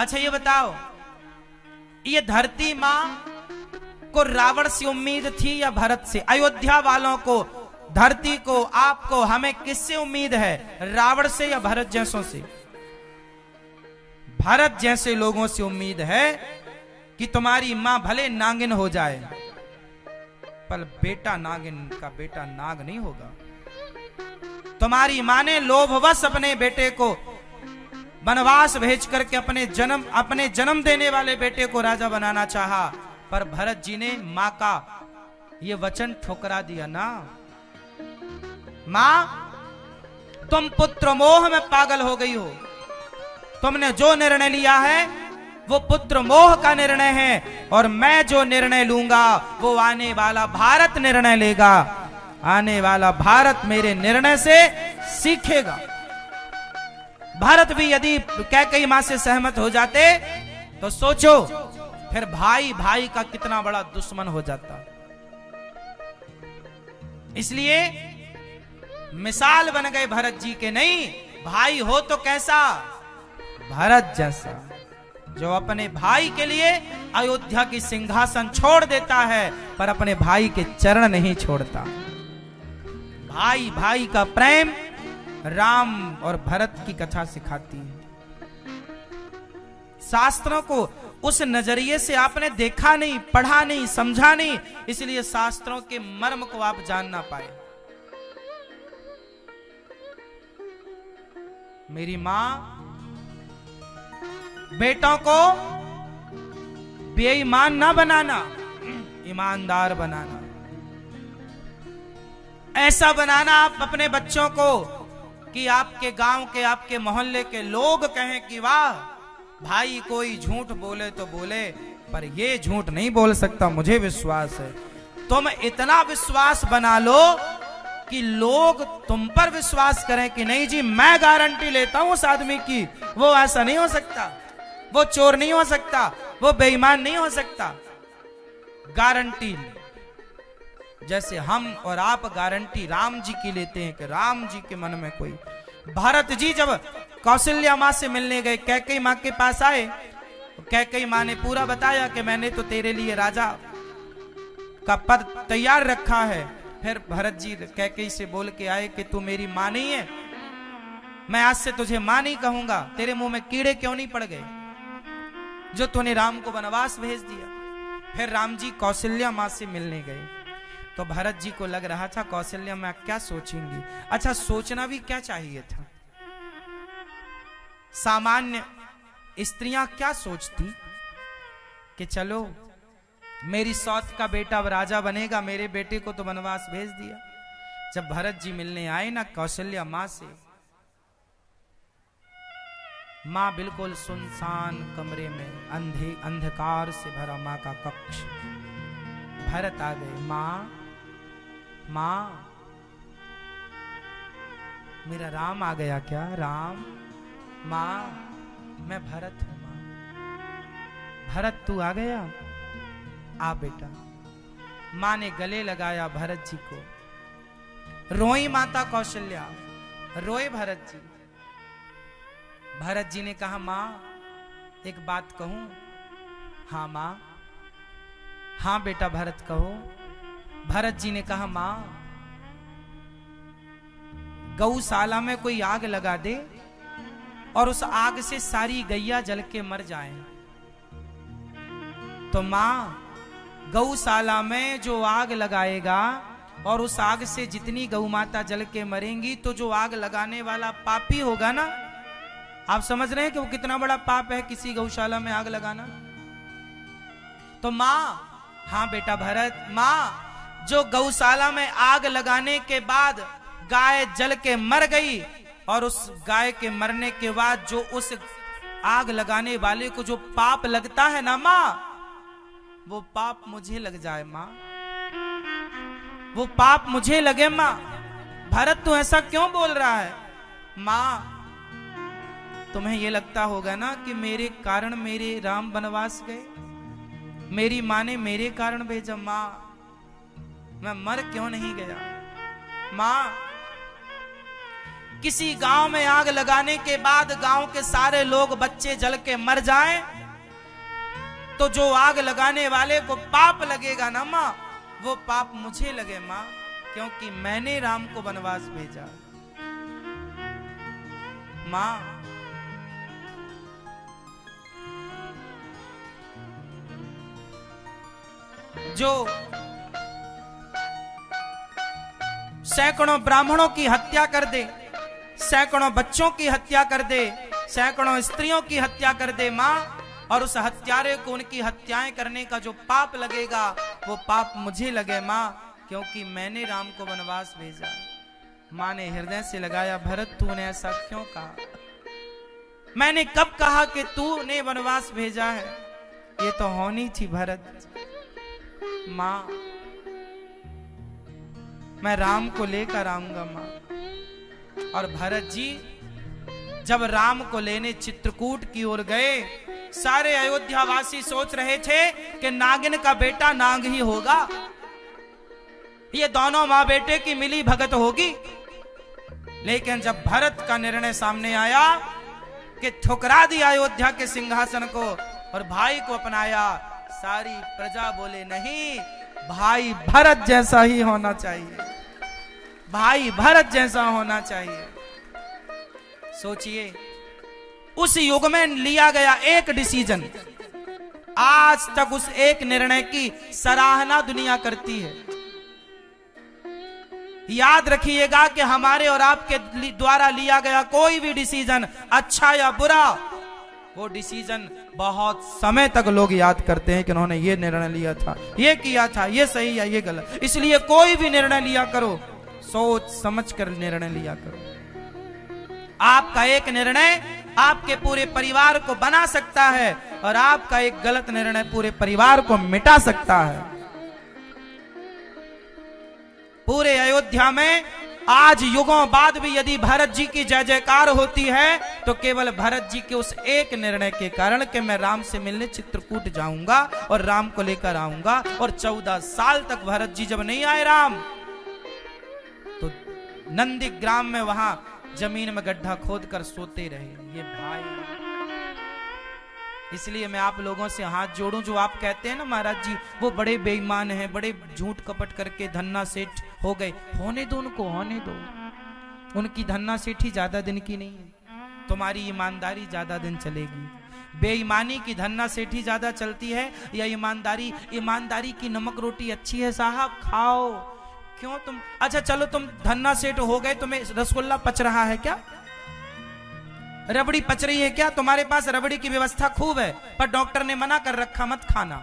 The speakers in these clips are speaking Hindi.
अच्छा ये बताओ, ये धरती माँ को रावण से उम्मीद थी या भरत से? अयोध्या वालों को, धरती को, आपको, हमें किससे उम्मीद है? रावण से या भरत जैसों से? भरत जैसे लोगों से उम्मीद है कि तुम्हारी मां भले नागिन हो जाए, पर बेटा नागिन का बेटा नाग नहीं होगा। तुम्हारी मां ने लोभवश अपने बेटे को वनवास भेज करके अपने जन्म देने वाले बेटे को राजा बनाना चाहा, पर भरत जी ने मां का ये वचन ठुकरा दिया ना। मां, तुम पुत्र मोह में पागल हो गई हो। तुमने जो निर्णय लिया है वो पुत्र मोह का निर्णय है, और मैं जो निर्णय लूंगा वो आने वाला भारत निर्णय लेगा। आने वाला भारत मेरे निर्णय से सीखेगा। भारत भी यदि कैकेयी मां से सहमत हो जाते तो सोचो फिर भाई भाई का कितना बड़ा दुश्मन हो जाता। इसलिए मिसाल बन गए भरत जी के। नहीं, भाई हो तो कैसा? भरत जैसा, जो अपने भाई के लिए अयोध्या की सिंहासन छोड़ देता है, पर अपने भाई के चरण नहीं छोड़ता। भाई भाई का प्रेम राम और भरत की कथा सिखाती है। शास्त्रों को उस नजरिए से आपने देखा नहीं, पढ़ा नहीं, समझा नहीं, इसलिए शास्त्रों के मर्म को आप जान ना पाए। मेरी मां बेटों को बेईमान ना बनाना, ईमानदार बनाना। ऐसा बनाना आप अपने बच्चों को कि आपके गांव के, आपके मोहल्ले के लोग कहें कि वाह, भाई कोई झूठ बोले तो बोले, पर ये झूठ नहीं बोल सकता, मुझे विश्वास है। तुम इतना विश्वास बना लो कि लोग तुम पर विश्वास करें कि नहीं जी, मैं गारंटी लेता हूं उस आदमी की, वो ऐसा नहीं हो सकता, वो चोर नहीं हो सकता, वो बेईमान नहीं हो सकता। गारंटी जैसे हम और आप गारंटी राम जी की लेते हैं कि राम जी के मन में कोई। भरत जी जब कौशल्या मां से मिलने गए, कैकेयी मां के पास आए, कैकेयी मां ने पूरा बताया कि मैंने तो तेरे लिए राजा का पद तैयार रखा है। फिर भरत जी कैकेयी से बोल के आए कि तू मेरी मां नहीं है, मैं आज से तुझे मां नहीं कहूंगा। तेरे मुंह में कीड़े क्यों नहीं पड़ गए जो तूने राम को वनवास भेज दिया। फिर राम जी कौशल्या मां से मिलने गए तो भरत जी को लग रहा था कौशल्या मां क्या सोचेंगी। अच्छा, सोचना भी क्या चाहिए था। सामान्य स्त्रियां क्या सोचती कि चलो मेरी सौत का बेटा अब राजा बनेगा, मेरे बेटे को तो वनवास भेज दिया। जब भरत जी मिलने आए ना कौशल्या मां से, मां बिल्कुल सुनसान कमरे में, अंधकार से भरा मां का कक्ष। भरत आ गए। मां, मां, मेरा राम आ गया क्या? राम? मां, मैं भरत हूं। मां, भरत तू आ गया? आ बेटा। मां ने गले लगाया भरत जी को। रोई माता कौशल्या, रोए भरत जी। भरत जी ने कहा मां, एक बात कहूं? हाँ मां। हाँ बेटा भरत कहो। भरत जी ने कहा मां, गौशाला में कोई आग लगा दे और उस आग से सारी गैया जल के मर जाए, तो मां गौशाला में जो आग लगाएगा और उस आग से जितनी गौ माता जल के मरेंगी, तो जो आग लगाने वाला पापी होगा ना, आप समझ रहे हैं कि वो कितना बड़ा पाप है किसी गौशाला में आग लगाना। तो मां, हाँ बेटा भरत, मां जो गौशाला में आग लगाने के बाद गाय जल के मर गई और उस गाय के मरने के बाद जो उस आग लगाने वाले को जो पाप लगता है ना मां, वो पाप मुझे लग जाए मां, वो पाप मुझे लगे मां। भरत तू ऐसा क्यों बोल रहा है? मां, तुम्हें ये लगता होगा ना कि मेरे कारण मेरे राम वनवास गए, मेरी मां ने मेरे कारण भेजा। मां, मैं मर क्यों नहीं गया? मां, किसी गांव में आग लगाने के बाद गांव के सारे लोग बच्चे जल के मर जाएं, तो जो आग लगाने वाले को पाप लगेगा ना माँ, वो पाप मुझे लगे माँ, क्योंकि मैंने राम को वनवास भेजा। माँ, जो सैकड़ों ब्राह्मणों की हत्या कर दे, सैकड़ों बच्चों की हत्या कर दे, सैकड़ों स्त्रियों की हत्या कर दे मां, और उस हत्यारे को उनकी हत्याएं करने का जो पाप लगेगा, वो पाप मुझे लगे मां, क्योंकि मैंने राम को वनवास भेजा। मां ने हृदय से लगाया, भरत तूने ऐसा क्यों कहा? मैंने कब कहा कि तूने वनवास भेजा है? ये तो होनी थी भरत। मां, मैं राम को लेकर आऊंगा मां। और भरत जी जब राम को लेने चित्रकूट की ओर गए, सारे अयोध्यावासी सोच रहे थे कि नागिन का बेटा नाग ही होगा, ये दोनों मां बेटे की मिली भगत होगी। लेकिन जब भरत का निर्णय सामने आया कि ठुकरा दिया अयोध्या के सिंहासन को और भाई को अपनाया, सारी प्रजा बोले नहीं, भाई भरत जैसा ही होना चाहिए, भाई भरत जैसा होना चाहिए। सोचिए, उस युग में लिया गया एक डिसीजन, आज तक उस एक निर्णय की सराहना दुनिया करती है। याद रखिएगा कि हमारे और आपके द्वारा लिया गया कोई भी डिसीजन, अच्छा या बुरा, वो डिसीजन बहुत समय तक लोग याद करते हैं कि उन्होंने ये निर्णय लिया था, ये किया था, ये सही या ये गलत। इसलिए कोई भी निर्णय लिया करो, सोच समझ कर निर्णय लिया करो। आपका एक निर्णय आपके पूरे परिवार को बना सकता है, और आपका एक गलत निर्णय पूरे परिवार को मिटा सकता है। पूरे अयोध्या में आज युगों बाद भी यदि भरत जी की जय जयकार होती है, तो केवल भरत जी के उस एक निर्णय के कारण कि मैं राम से मिलने चित्रकूट जाऊंगा और राम को लेकर आऊंगा। और 14 साल तक भरत जी जब नहीं आए राम, तो नंदीग्राम में वहां जमीन में गड्ढा खोदकर सोते रहे ये भाई। इसलिए मैं आप लोगों से हाथ जोड़ूं, जो आप कहते हैं ना महाराज जी वो बड़े बेईमान हैं, बड़े झूठ कपट करके धन्ना सेठ हो गए, होने दो उनको, होने दो। उनकी धन्ना सेठी ज्यादा दिन की नहीं है, तुम्हारी ईमानदारी ज्यादा दिन चलेगी। बेईमानी की धन्ना सेठी ज्यादा चलती है या ईमानदारी? ईमानदारी की नमक रोटी अच्छी है साहब, खाओ। क्यों तुम, अच्छा चलो तुम धन्ना सेठ हो गए, तुम्हें रसगुल्ला पच रहा है क्या? रबड़ी पच रही है क्या? तुम्हारे पास रबड़ी की व्यवस्था खूब है, पर डॉक्टर ने मना कर रखा मत खाना।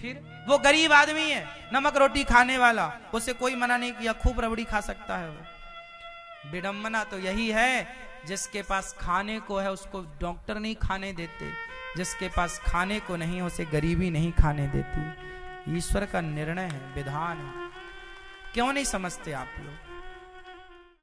फिर वो गरीब आदमी है, नमक रोटी खाने वाला, उसे कोई मना नहीं किया, खूब रबड़ी खा सकता है वो। विडंबना तो यही है, जिसके पास खाने को है उसको डॉक्टर नहीं खाने देते, जिसके पास खाने को नहीं उसे गरीबी नहीं खाने देती। ईश्वर का निर्णय है, विधान है। क्यों नहीं समझते आप लोग?